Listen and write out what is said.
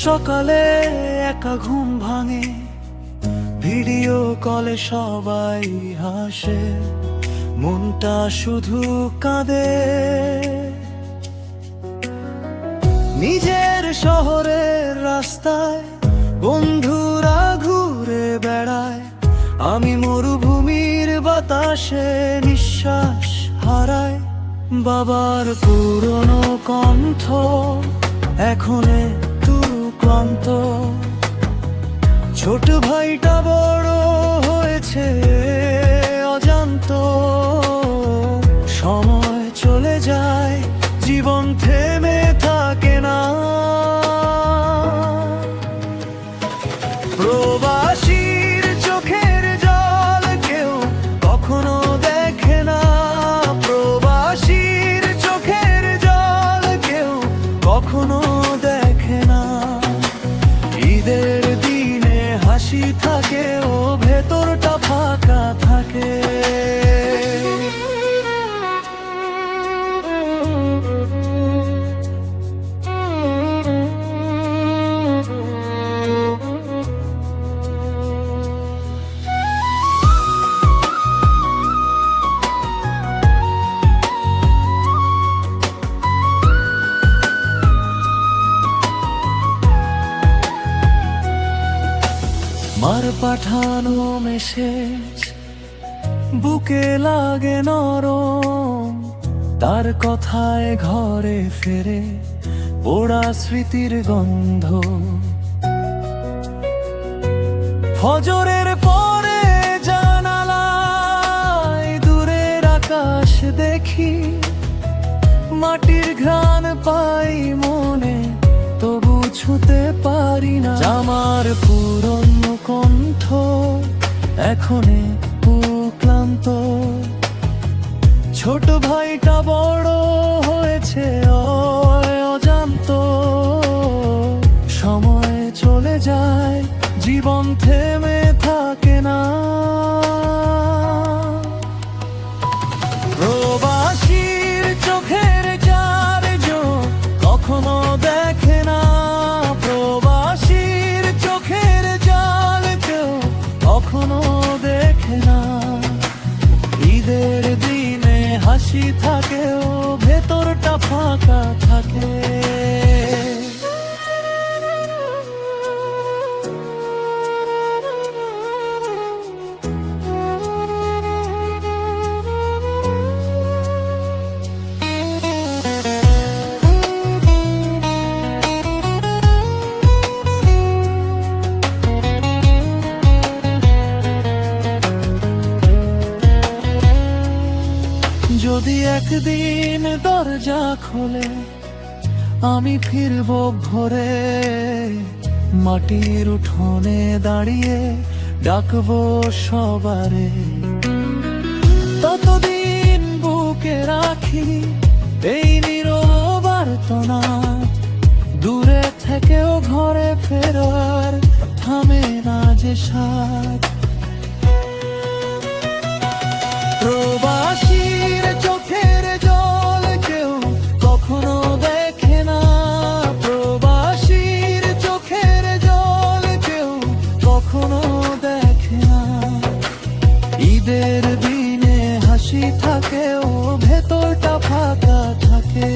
সকালে একা ঘুম ভাঙে, ভিডিও কলে সবাই হাসে, মনটা শুধু কাঁদে। নিজের শহরের রাস্তায় বন্ধুরা ঘুরে বেড়ায়, আমি মরুভূমির বাতাসে নিঃশ্বাস হারায়। বাবার পুরনো কণ্ঠ এখন একটু ক্লান্ত, ছোট ভাইটা বড় হয়েছে অজান্ত। সময় চলে যায়, জীবন থেমে থাকে না। প্রবাসীর চোখের জল কেউ কখনো দেখে না, প্রবাসীর চোখের জল কেউ কখনো দেখে না। ঈদের দিনে হাসি থাকে ও ভেতরটা ফাঁকা থাকে। মার পাঠানো মেসেজ বুকে লাগে নরম, তার কথায় ঘরে ফেরে পোড়া স্মৃতির গন্ধ। ফজরের পরে জানালায় দূরের আকাশ দেখি, মাটির ঘ্রাণ পাই মনে, তবু ছুঁতে পারি না। আমার পুরনো কণ্ঠ এখন ক্লান্ত, ছোট ভাইটা বড় হয়েছে অজান্ত। সময় চলে যায়, জীবন থেমে থাকে না। প্রবাসীর চোখের চার চোখ কখনো দেখে না, প্রবাসীর চোখের জাল কেউ কখনো দেখে না। ঈদের দিনে হাসি থাকে ও ভেতরটা ফাঁকা থাকে। যদি একদিন দরজা খোলে আমি ফিরব ভোরে, মাটির উঠোনে দাঁড়িয়ে ডাকবো সবারে। ততদিন বুকে রাখি এই নীরব আর্তনা, দূরে থেকেও ঘরে ফেরার থামে না যে সাথ। প্রবাসীর চোখের জল কেউ কখনো দেখে না, প্রবাসীর চোখের জল কেউ কখনো দেখে না। ঈদের দিনে হাসি থাকে ও ভেতরটা ফাঁকা থাকে।